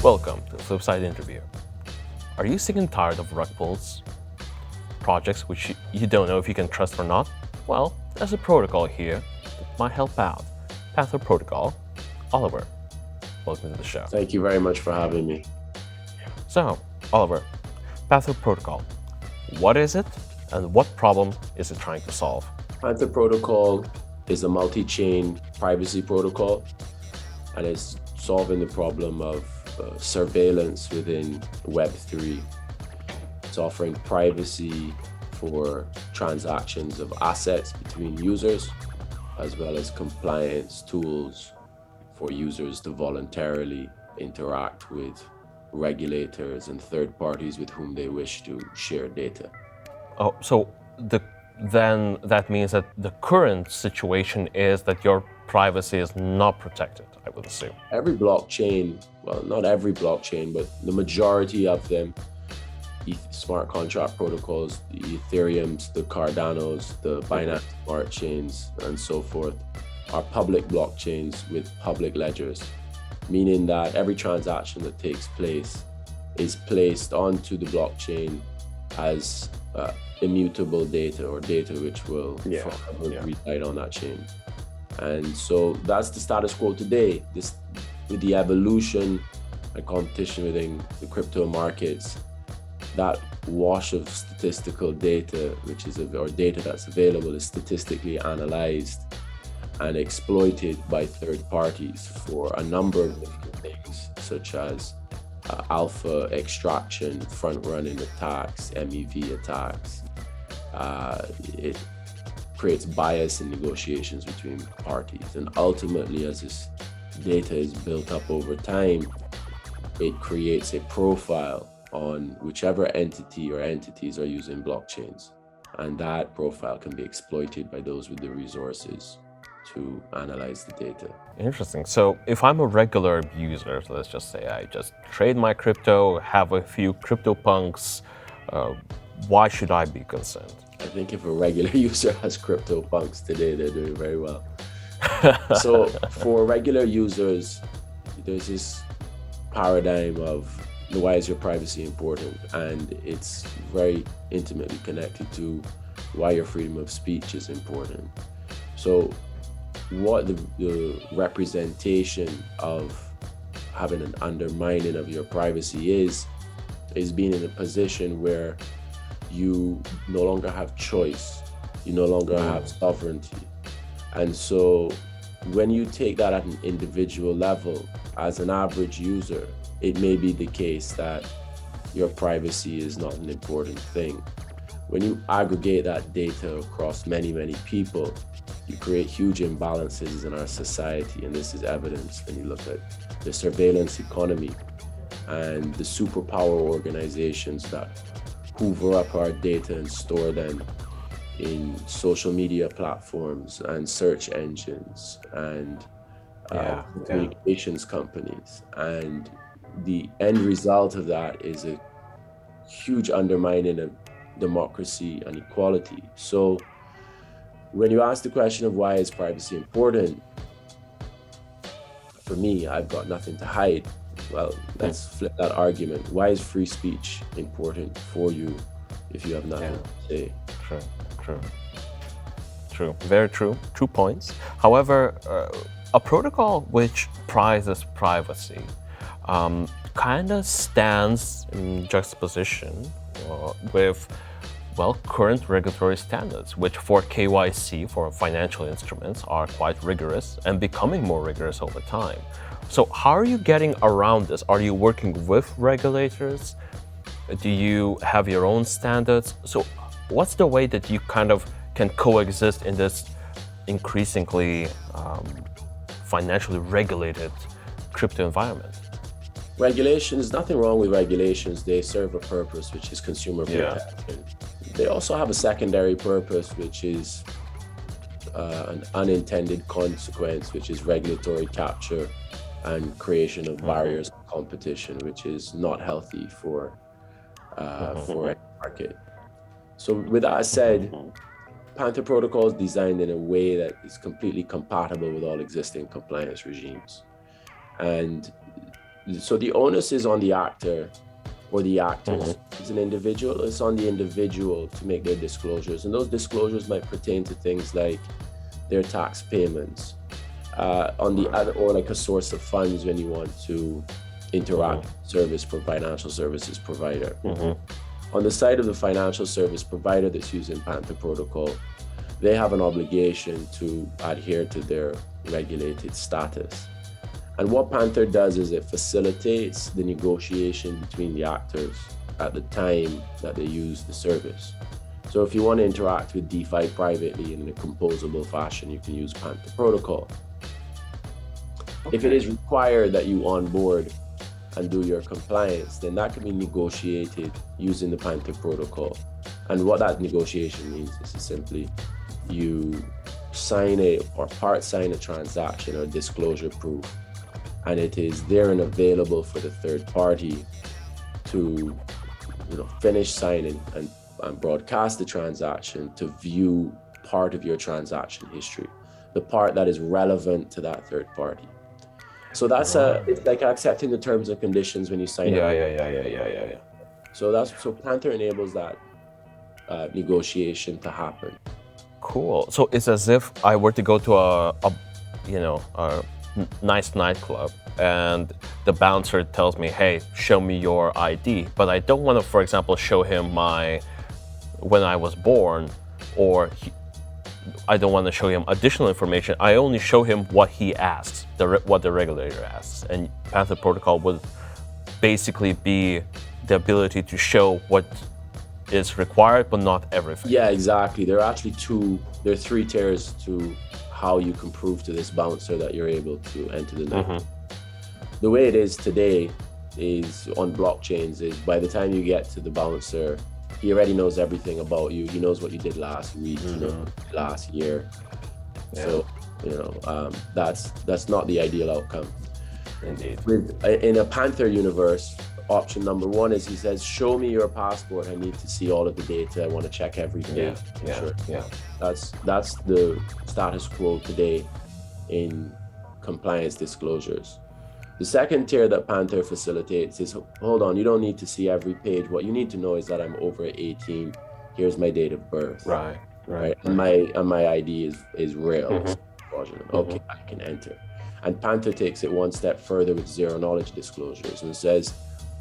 Welcome to the Flipside Interview. Are you sick and tired of rug pulls? Projects which you don't know if you can trust or not? Well, there's a protocol here that might help out. Panther Protocol. Oliver, welcome to the show. Thank you very much for having me. So, Oliver, Panther Protocol. What is it and what problem is it trying to solve? Panther Protocol is a multi-chain privacy protocol, and it's solving the problem of surveillance within Web3. It's offering privacy for transactions of assets between users, as well as compliance tools for users to voluntarily interact with regulators and third parties with whom they wish to share data. Oh, so then that means that the current situation is that your privacy is not protected, I would assume. Every blockchain, well, not every blockchain, but the majority of them, smart contract protocols, the Ethereums, the Cardanos, the Binance Smart Chains, and so forth, are public blockchains with public ledgers, meaning that every transaction that takes place is placed onto the blockchain as immutable data, or data which will forever reside on that chain. And so that's the status quo today. With the evolution and competition within the crypto markets, that wash of statistical data, or data that's available, is statistically analyzed and exploited by third parties for a number of different things, such as alpha extraction, front-running attacks, MEV attacks. It creates bias in negotiations between parties. And ultimately, as this data is built up over time, it creates a profile on whichever entity or entities are using blockchains. And that profile can be exploited by those with the resources to analyze the data. Interesting. So if I'm a regular user, so let's just say I just trade my crypto, have a few crypto punks, why should I be concerned? I think if a regular user has crypto punks today, they're doing very well. So for regular users, there's this paradigm of why is your privacy important? And it's very intimately connected to why your freedom of speech is important. So what the representation of having an undermining of your privacy is being in a position where you no longer have choice, you no longer have sovereignty. And so when you take that at an individual level, as an average user, it may be the case that your privacy is not an important thing. When you aggregate that data across many, many people, you create huge imbalances in our society. And this is evidenced when you look at the surveillance economy and the superpower organizations that hoover up our data and store them in social media platforms and search engines and communications companies. And the end result of that is a huge undermining of democracy and equality. So when you ask the question of why is privacy important, for me, I've got nothing to hide. Well, let's flip that argument. Why is free speech important for you if you have nothing to say? True. Very true. True points. However, a protocol which prizes privacy kind of stands in juxtaposition with current regulatory standards, which for KYC, for financial instruments, are quite rigorous and becoming more rigorous over time. So how are you getting around this? Are you working with regulators? Do you have your own standards? So what's the way that you kind of can coexist in this increasingly financially regulated crypto environment? Regulations, nothing wrong with regulations. They serve a purpose, which is consumer protection. They also have a secondary purpose, which is an unintended consequence, which is regulatory capture and creation of barriers to competition, which is not healthy for any market. So with that said, Panther Protocol is designed in a way that is completely compatible with all existing compliance regimes. And So the onus is on the actor or the actors. It's an individual. It's on the individual to make their disclosures, and those disclosures might pertain to things like their tax payments, on the other, or like a source of funds when you want to interact with financial services provider. On the side of the financial service provider that's using Panther Protocol, they have an obligation to adhere to their regulated status. And what Panther does is it facilitates the negotiation between the actors at the time that they use the service. So if you want to interact with DeFi privately in a composable fashion, you can use Panther Protocol. If it is required that you onboard and do your compliance, then that can be negotiated using the Panther Protocol. And what that negotiation means is simply you sign part sign a transaction or disclosure proof, and it is there and available for the third party to finish signing and broadcast the transaction to view part of your transaction history, the part that is relevant to that third party. So that's it's like accepting the terms and conditions when you sign up. Yeah. So Panther enables that negotiation to happen. Cool. So it's as if I were to go to a nice nightclub and the bouncer tells me, hey, show me your ID, but I don't want to, for example, show him when I was born, or I don't want to show him additional information. I only show him what he asks, what the regulator asks. And Panther Protocol would basically be the ability to show what is required, but not everything. Yeah, exactly. There are actually there are 3 tiers to how you can prove to this bouncer that you're able to enter the network. The way it is today is on blockchains is by the time you get to the bouncer, he already knows everything about you. He knows what you did last week, last year. Yeah. So, that's not the ideal outcome. Indeed. In a Panther universe, option number 1 is he says, show me your passport. I need to see all of the data. I want to check everything. Yeah. That's the status quo today in compliance disclosures. The second tier that Panther facilitates is, hold on, you don't need to see every page. What you need to know is that I'm over 18. Here's my date of birth. Right. And my ID is real. Okay, I can enter. And Panther takes it one step further with ZeroKnowledge Disclosures and says,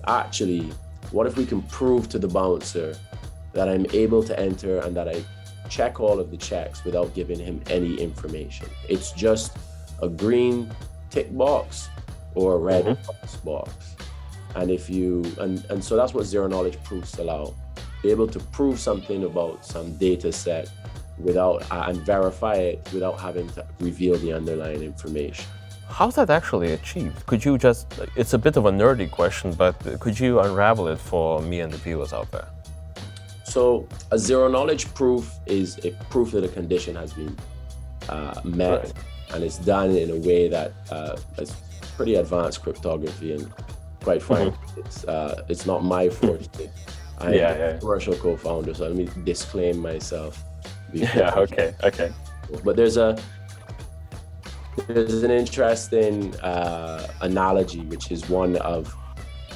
actually, what if we can prove to the bouncer that I'm able to enter and that I check all of the checks without giving him any information? It's just a green tick box or a red box. And if you, and so that's what ZeroKnowledge Proofs allow. Be able to prove something about some data set and verify it without having to reveal the underlying information. How's that actually achieved? Could you it's a bit of a nerdy question, but could you unravel it for me and the viewers out there? So a ZeroKnowledge proof is a proof that a condition has been met, and it's done in a way that is pretty advanced cryptography, and quite frankly, it's not my forte. I'm a commercial co-founder, so let me disclaim myself. Okay. But there's an interesting analogy, which is one of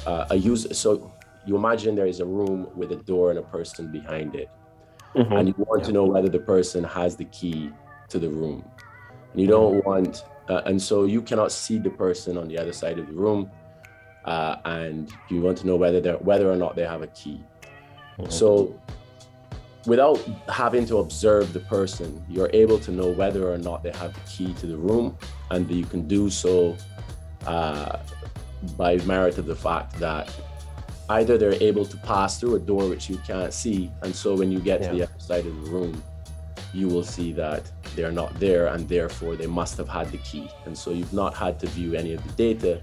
a user. So you imagine there is a room with a door and a person behind it, and you want to know whether the person has the key to the room. And you don't want, and so you cannot see the person on the other side of the room, and you want to know whether or not they have a key. So without having to observe the person, you're able to know whether or not they have the key to the room, and you can do so by merit of the fact that either they're able to pass through a door which you can't see, and so when you get to the other side of the room, you will see that they're not there, and therefore they must have had the key, and so you've not had to view any of the data.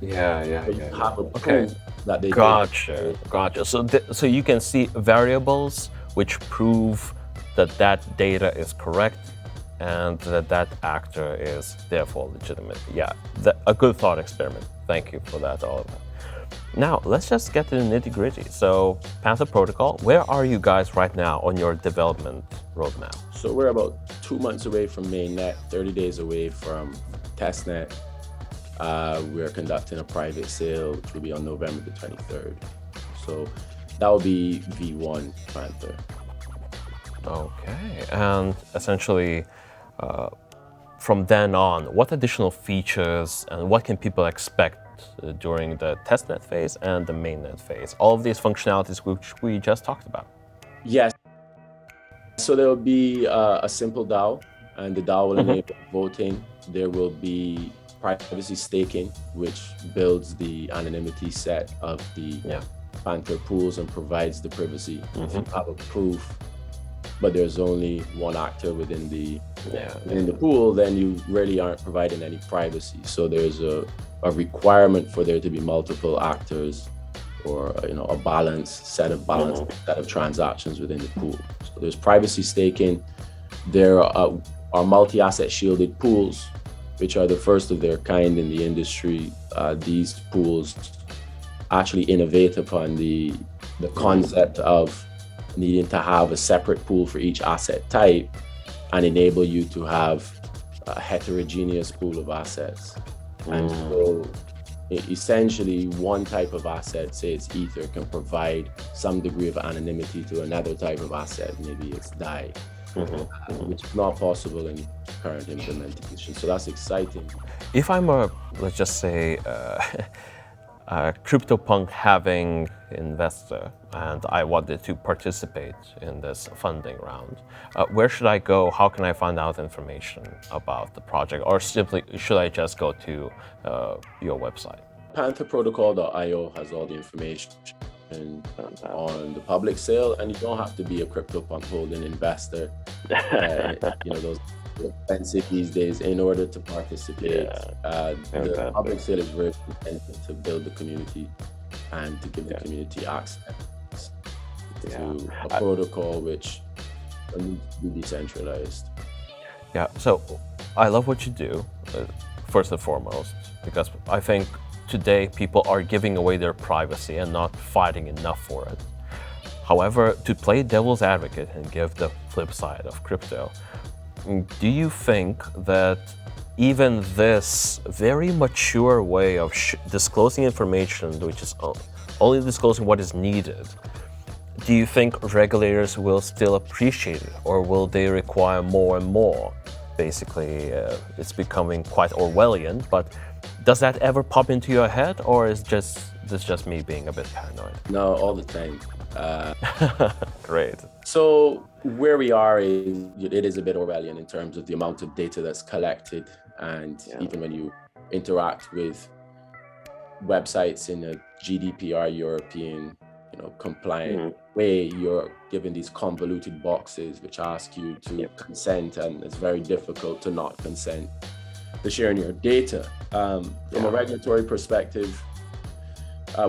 Have a proof that they Gotcha. So you can see variables which prove that data is correct and that actor is therefore legitimate. A good thought experiment. Thank you for that, Oliver. Now, let's just get to the nitty-gritty. So, Panther Protocol, where are you guys right now on your development roadmap? So we're about 2 months away from mainnet, 30 days away from testnet. We're conducting a private sale, which will be on November the 23rd. So that will be V1 Panther. Okay, and essentially, from then on, what additional features and what can people expect during the testnet phase and the mainnet phase? All of these functionalities which we just talked about. Yes. So there will be a simple DAO, and the DAO will enable voting. There will be privacy staking, which builds the anonymity set of the Panther pools and provides the privacy. If you have a proof, but there's only one actor within the pool, then you really aren't providing any privacy. So there's a requirement for there to be multiple actors, or a balanced set of transactions within the pool. So there's privacy staking. There are multi-asset shielded pools, which are the first of their kind in the industry. These pools actually innovate upon the concept of needing to have a separate pool for each asset type and enable you to have a heterogeneous pool of assets. And so essentially one type of asset, say it's Ether, can provide some degree of anonymity to another type of asset, maybe it's DAI, which is not possible in current implementation. So that's exciting. If I'm let's just say, a CryptoPunk having investor and I wanted to participate in this funding round, where should I go? How can I find out information about the project? Or simply, should I just go to your website? Pantherprotocol.io has all the information on the public sale, and you don't have to be a CryptoPunk holding investor. Those are expensive these days in order to participate. The public sale is really intended to build the community and to give the community access to a protocol which needs to be decentralized. Yeah, so I love what you do, first and foremost, because I think today people are giving away their privacy and not fighting enough for it. However, to play devil's advocate and give the flip side of crypto, do you think that even this very mature way of disclosing information, which is only disclosing what is needed, do you think regulators will still appreciate it, or will they require more and more? Basically, it's becoming quite Orwellian, but does that ever pop into your head, or is this just me being a bit paranoid? No, all the time. Great. So where we are is, it is a bit Orwellian in terms of the amount of data that's collected, and even when you interact with websites in a GDPR European compliant way, you're given these convoluted boxes which ask you to consent, and it's very difficult to not consent to sharing your data. From a regulatory perspective,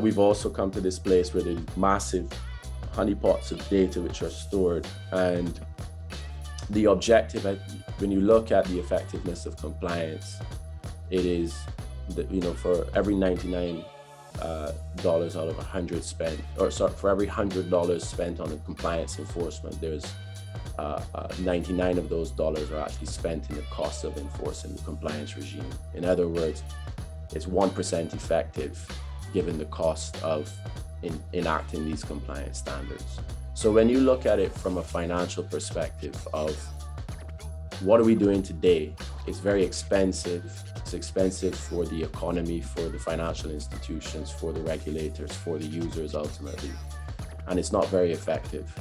we've also come to this place where there's massive honeypots of data which are stored, and the objective, when you look at the effectiveness of compliance, it is that, for every $99 out of 100 spent, or sorry, for every $100 spent on the compliance enforcement, there's 99 of those dollars are actually spent in the cost of enforcing the compliance regime. In other words, it's 1% effective given the cost of enacting these compliance standards. So when you look at it from a financial perspective of what are we doing today, it's very expensive. It's expensive for the economy, for the financial institutions, for the regulators, for the users ultimately, and it's not very effective.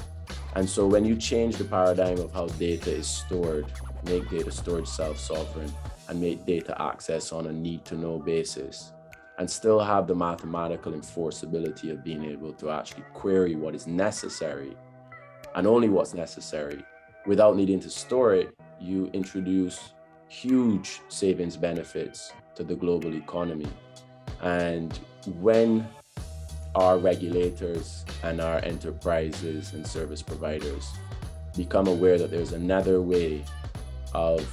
And so when you change the paradigm of how data is stored, make data storage self-sovereign, and make data access on a need-to-know basis, and still have the mathematical enforceability of being able to actually query what is necessary and only what's necessary without needing to store it, you introduce huge savings benefits to the global economy. And when our regulators and our enterprises and service providers become aware that there's another way of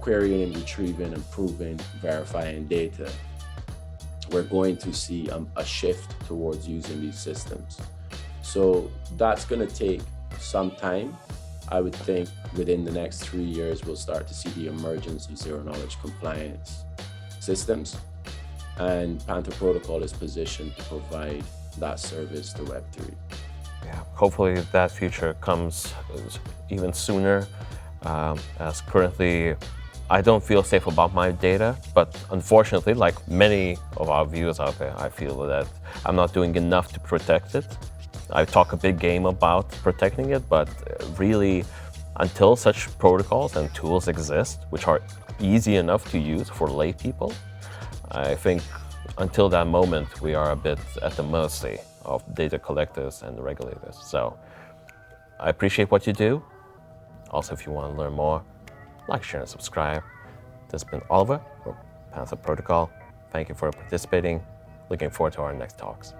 querying and retrieving and proving, verifying data, we're going to see a shift towards using these systems. So that's going to take some time. I would think within the next 3 years, we'll start to see the emergence of zero-knowledge compliance systems. And Panther Protocol is positioned to provide that service to Web3. Yeah, hopefully that future comes even sooner, as currently I don't feel safe about my data, but unfortunately, like many of our viewers out there, I feel that I'm not doing enough to protect it. I talk a big game about protecting it, but really, until such protocols and tools exist, which are easy enough to use for lay people, I think until that moment, we are a bit at the mercy of data collectors and the regulators. So I appreciate what you do. Also, if you want to learn more, like, share, and subscribe. This has been Oliver from Panther Protocol. Thank you for participating. Looking forward to our next talks.